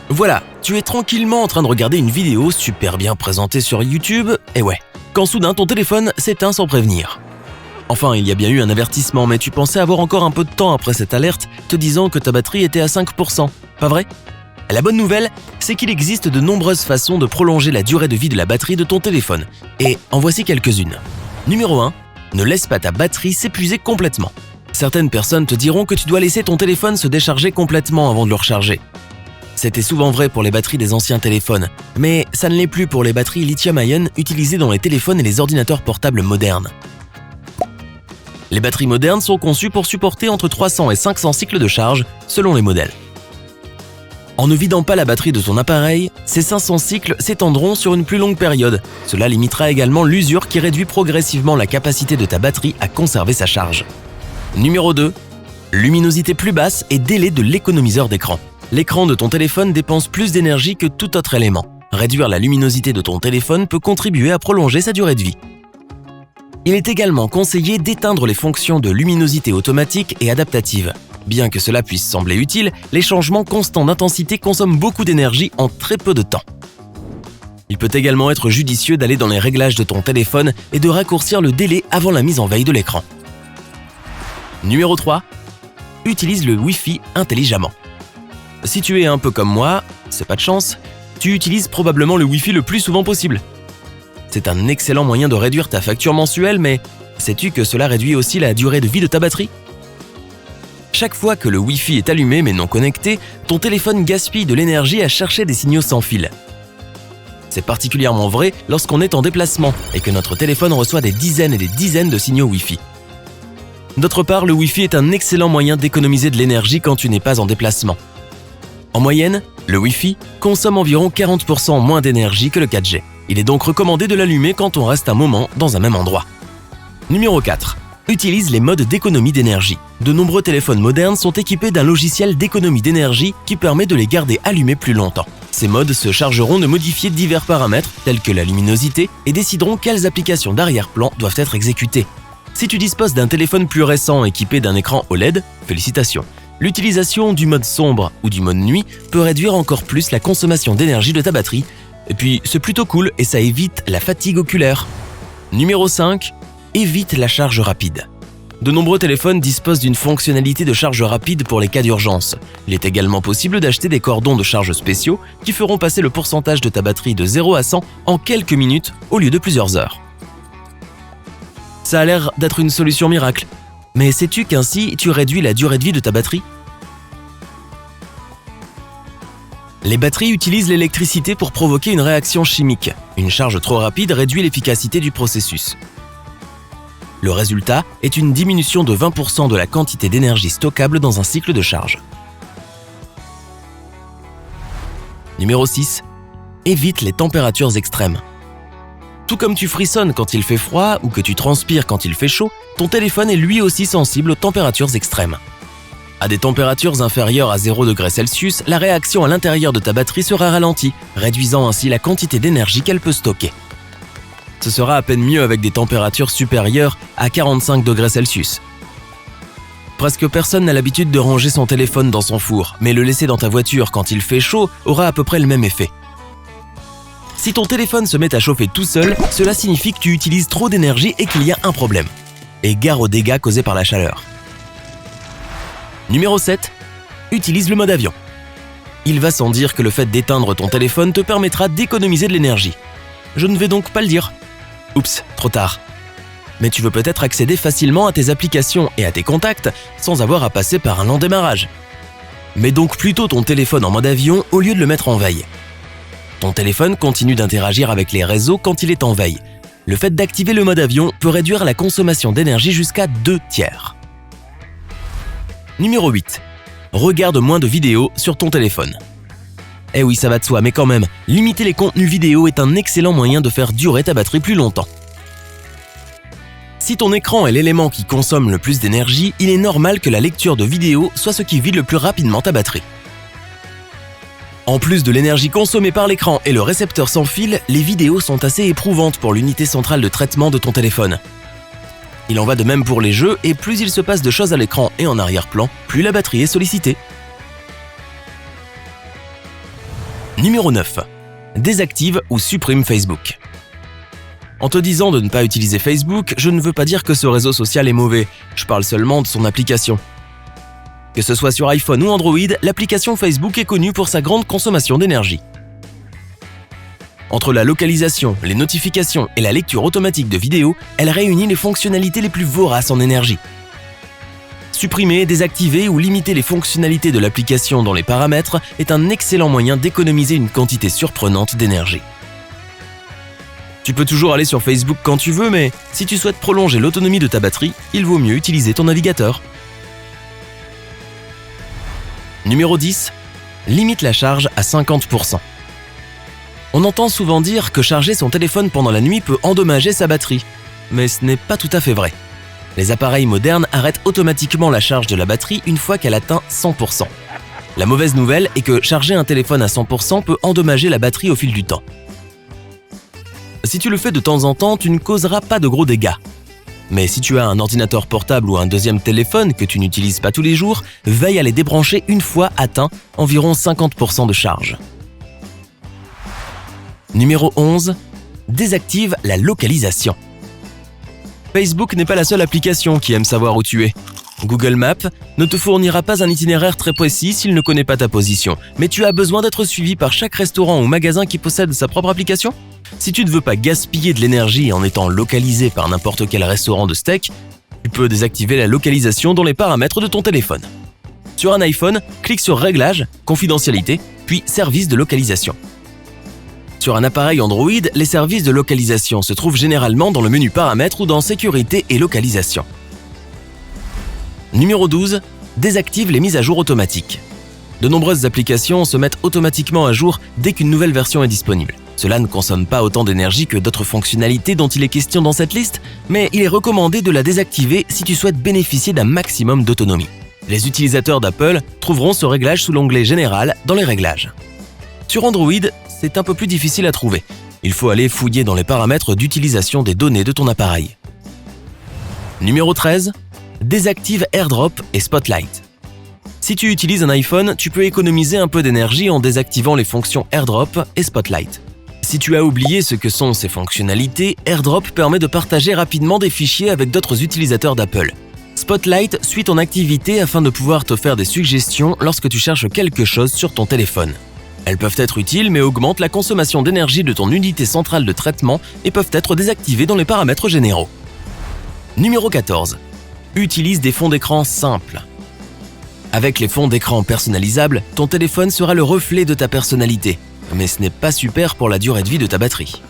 Voilà, tu es tranquillement en train de regarder une vidéo super bien présentée sur YouTube, et ouais, quand soudain ton téléphone s'éteint sans prévenir. Enfin, il y a bien eu un avertissement, mais tu pensais avoir encore un peu de temps après cette alerte, te disant que ta batterie était à 5%, pas vrai ? La bonne nouvelle, c'est qu'il existe de nombreuses façons de prolonger la durée de vie de la batterie de ton téléphone, et en voici quelques-unes. Numéro 1, ne laisse pas ta batterie s'épuiser complètement. Certaines personnes te diront que tu dois laisser ton téléphone se décharger complètement avant de le recharger. C'était souvent vrai pour les batteries des anciens téléphones, mais ça ne l'est plus pour les batteries lithium-ion utilisées dans les téléphones et les ordinateurs portables modernes. Les batteries modernes sont conçues pour supporter entre 300 et 500 cycles de charge selon les modèles. En ne vidant pas la batterie de ton appareil, ces 500 cycles s'étendront sur une plus longue période. Cela limitera également l'usure qui réduit progressivement la capacité de ta batterie à conserver sa charge. Numéro 2. Luminosité plus basse et délai de l'économiseur d'écran. L'écran de ton téléphone dépense plus d'énergie que tout autre élément. Réduire la luminosité de ton téléphone peut contribuer à prolonger sa durée de vie. Il est également conseillé d'éteindre les fonctions de luminosité automatique et adaptative. Bien que cela puisse sembler utile, les changements constants d'intensité consomment beaucoup d'énergie en très peu de temps. Il peut également être judicieux d'aller dans les réglages de ton téléphone et de raccourcir le délai avant la mise en veille de l'écran. Numéro 3. Utilise le Wi-Fi intelligemment. Si tu es un peu comme moi, c'est pas de chance, tu utilises probablement le Wi-Fi le plus souvent possible. C'est un excellent moyen de réduire ta facture mensuelle, mais sais-tu que cela réduit aussi la durée de vie de ta batterie ? Chaque fois que le Wi-Fi est allumé mais non connecté, ton téléphone gaspille de l'énergie à chercher des signaux sans fil. C'est particulièrement vrai lorsqu'on est en déplacement et que notre téléphone reçoit des dizaines et des dizaines de signaux Wi-Fi. D'autre part, le Wi-Fi est un excellent moyen d'économiser de l'énergie quand tu n'es pas en déplacement. En moyenne, le Wi-Fi consomme environ 40% moins d'énergie que le 4G. Il est donc recommandé de l'allumer quand on reste un moment dans un même endroit. Numéro 4. Utilise les modes d'économie d'énergie. De nombreux téléphones modernes sont équipés d'un logiciel d'économie d'énergie qui permet de les garder allumés plus longtemps. Ces modes se chargeront de modifier divers paramètres tels que la luminosité et décideront quelles applications d'arrière-plan doivent être exécutées. Si tu disposes d'un téléphone plus récent équipé d'un écran OLED, félicitations. L'utilisation du mode sombre ou du mode nuit peut réduire encore plus la consommation d'énergie de ta batterie. Et puis, c'est plutôt cool et ça évite la fatigue oculaire. Numéro 5. Évite la charge rapide. De nombreux téléphones disposent d'une fonctionnalité de charge rapide pour les cas d'urgence. Il est également possible d'acheter des cordons de charge spéciaux qui feront passer le pourcentage de ta batterie de 0 à 100 en quelques minutes au lieu de plusieurs heures. Ça a l'air d'être une solution miracle. Mais sais-tu qu'ainsi tu réduis la durée de vie de ta batterie ? Les batteries utilisent l'électricité pour provoquer une réaction chimique. Une charge trop rapide réduit l'efficacité du processus. Le résultat est une diminution de 20% de la quantité d'énergie stockable dans un cycle de charge. Numéro 6. Évite les températures extrêmes. Tout comme tu frissonnes quand il fait froid ou que tu transpires quand il fait chaud, ton téléphone est lui aussi sensible aux températures extrêmes. À des températures inférieures à 0 degrés Celsius, la réaction à l'intérieur de ta batterie sera ralentie, réduisant ainsi la quantité d'énergie qu'elle peut stocker. Ce sera à peine mieux avec des températures supérieures à 45 degrés Celsius. Presque personne n'a l'habitude de ranger son téléphone dans son four, mais le laisser dans ta voiture quand il fait chaud aura à peu près le même effet. Si ton téléphone se met à chauffer tout seul, cela signifie que tu utilises trop d'énergie et qu'il y a un problème. Et gare aux dégâts causés par la chaleur. Numéro 7. Utilise le mode avion. Il va sans dire que le fait d'éteindre ton téléphone te permettra d'économiser de l'énergie. Je ne vais donc pas le dire. Oups, trop tard. Mais tu veux peut-être accéder facilement à tes applications et à tes contacts sans avoir à passer par un lent démarrage. Mets donc plutôt ton téléphone en mode avion au lieu de le mettre en veille. Ton téléphone continue d'interagir avec les réseaux quand il est en veille. Le fait d'activer le mode avion peut réduire la consommation d'énergie jusqu'à 2/3. Numéro 8. Regarde moins de vidéos sur ton téléphone. Eh oui, ça va de soi, mais quand même, limiter les contenus vidéo est un excellent moyen de faire durer ta batterie plus longtemps. Si ton écran est l'élément qui consomme le plus d'énergie, il est normal que la lecture de vidéos soit ce qui vide le plus rapidement ta batterie. En plus de l'énergie consommée par l'écran et le récepteur sans fil, les vidéos sont assez éprouvantes pour l'unité centrale de traitement de ton téléphone. Il en va de même pour les jeux, et plus il se passe de choses à l'écran et en arrière-plan, plus la batterie est sollicitée. Numéro 9. Désactive ou supprime Facebook. En te disant de ne pas utiliser Facebook, je ne veux pas dire que ce réseau social est mauvais, je parle seulement de son application. Que ce soit sur iPhone ou Android, l'application Facebook est connue pour sa grande consommation d'énergie. Entre la localisation, les notifications et la lecture automatique de vidéos, elle réunit les fonctionnalités les plus voraces en énergie. Supprimer, désactiver ou limiter les fonctionnalités de l'application dans les paramètres est un excellent moyen d'économiser une quantité surprenante d'énergie. Tu peux toujours aller sur Facebook quand tu veux, mais si tu souhaites prolonger l'autonomie de ta batterie, il vaut mieux utiliser ton navigateur. Numéro 10. Limite la charge à 50%. On entend souvent dire que charger son téléphone pendant la nuit peut endommager sa batterie, mais ce n'est pas tout à fait vrai. Les appareils modernes arrêtent automatiquement la charge de la batterie une fois qu'elle atteint 100%. La mauvaise nouvelle est que charger un téléphone à 100% peut endommager la batterie au fil du temps. Si tu le fais de temps en temps, tu ne causeras pas de gros dégâts. Mais si tu as un ordinateur portable ou un deuxième téléphone que tu n'utilises pas tous les jours, veille à les débrancher une fois atteint environ 50% de charge. Numéro 11. Désactive la localisation. Facebook n'est pas la seule application qui aime savoir où tu es. Google Maps ne te fournira pas un itinéraire très précis s'il ne connaît pas ta position, mais tu as besoin d'être suivi par chaque restaurant ou magasin qui possède sa propre application. Si tu ne veux pas gaspiller de l'énergie en étant localisé par n'importe quel restaurant de steak, tu peux désactiver la localisation dans les paramètres de ton téléphone. Sur un iPhone, clique sur Réglages, Confidentialité, puis Services de localisation. Sur un appareil Android, les services de localisation se trouvent généralement dans le menu Paramètres ou dans Sécurité et localisation. Numéro 12. Désactive les mises à jour automatiques. De nombreuses applications se mettent automatiquement à jour dès qu'une nouvelle version est disponible. Cela ne consomme pas autant d'énergie que d'autres fonctionnalités dont il est question dans cette liste, mais il est recommandé de la désactiver si tu souhaites bénéficier d'un maximum d'autonomie. Les utilisateurs d'Apple trouveront ce réglage sous l'onglet Général dans les réglages. Sur Android, c'est un peu plus difficile à trouver. Il faut aller fouiller dans les paramètres d'utilisation des données de ton appareil. Numéro 13. Désactive AirDrop et Spotlight. Si tu utilises un iPhone, tu peux économiser un peu d'énergie en désactivant les fonctions AirDrop et Spotlight. Si tu as oublié ce que sont ces fonctionnalités, AirDrop permet de partager rapidement des fichiers avec d'autres utilisateurs d'Apple. Spotlight suit ton activité afin de pouvoir te faire des suggestions lorsque tu cherches quelque chose sur ton téléphone. Elles peuvent être utiles mais augmentent la consommation d'énergie de ton unité centrale de traitement et peuvent être désactivées dans les paramètres généraux. Numéro 14. Utilise des fonds d'écran simples. Avec les fonds d'écran personnalisables, ton téléphone sera le reflet de ta personnalité, mais ce n'est pas super pour la durée de vie de ta batterie.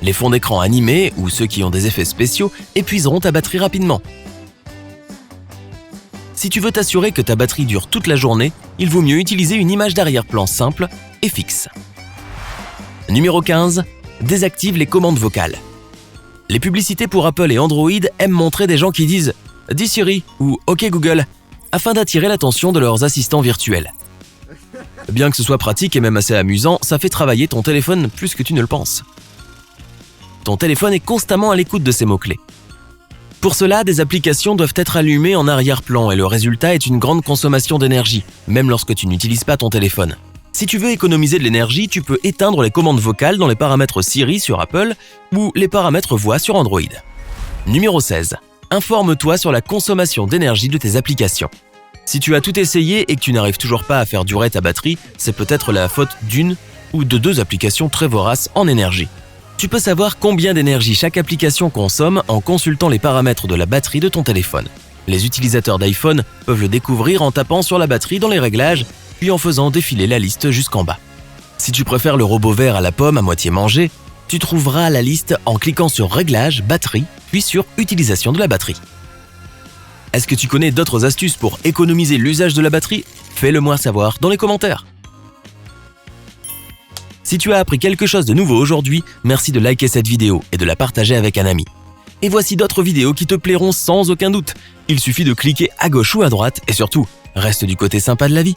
Les fonds d'écran animés, ou ceux qui ont des effets spéciaux, épuiseront ta batterie rapidement. Si tu veux t'assurer que ta batterie dure toute la journée, il vaut mieux utiliser une image d'arrière-plan simple et fixe. Numéro 15. Désactive les commandes vocales. Les publicités pour Apple et Android aiment montrer des gens qui disent « Dis Siri » ou « Ok Google » afin d'attirer l'attention de leurs assistants virtuels. Bien que ce soit pratique et même assez amusant, ça fait travailler ton téléphone plus que tu ne le penses. Ton téléphone est constamment à l'écoute de ces mots-clés. Pour cela, des applications doivent être allumées en arrière-plan et le résultat est une grande consommation d'énergie, même lorsque tu n'utilises pas ton téléphone. Si tu veux économiser de l'énergie, tu peux éteindre les commandes vocales dans les paramètres Siri sur Apple ou les paramètres voix sur Android. Numéro 16. Informe-toi sur la consommation d'énergie de tes applications. Si tu as tout essayé et que tu n'arrives toujours pas à faire durer ta batterie, c'est peut-être la faute d'une ou de deux applications très voraces en énergie. Tu peux savoir combien d'énergie chaque application consomme en consultant les paramètres de la batterie de ton téléphone. Les utilisateurs d'iPhone peuvent le découvrir en tapant sur la batterie dans les réglages, puis en faisant défiler la liste jusqu'en bas. Si tu préfères le robot vert à la pomme à moitié mangé, tu trouveras la liste en cliquant sur Réglages, Batterie, puis sur Utilisation de la batterie. Est-ce que tu connais d'autres astuces pour économiser l'usage de la batterie? Fais-le moi savoir dans les commentaires. Si tu as appris quelque chose de nouveau aujourd'hui, merci de liker cette vidéo et de la partager avec un ami. Et voici d'autres vidéos qui te plairont sans aucun doute. Il suffit de cliquer à gauche ou à droite et surtout, reste du côté sympa de la vie.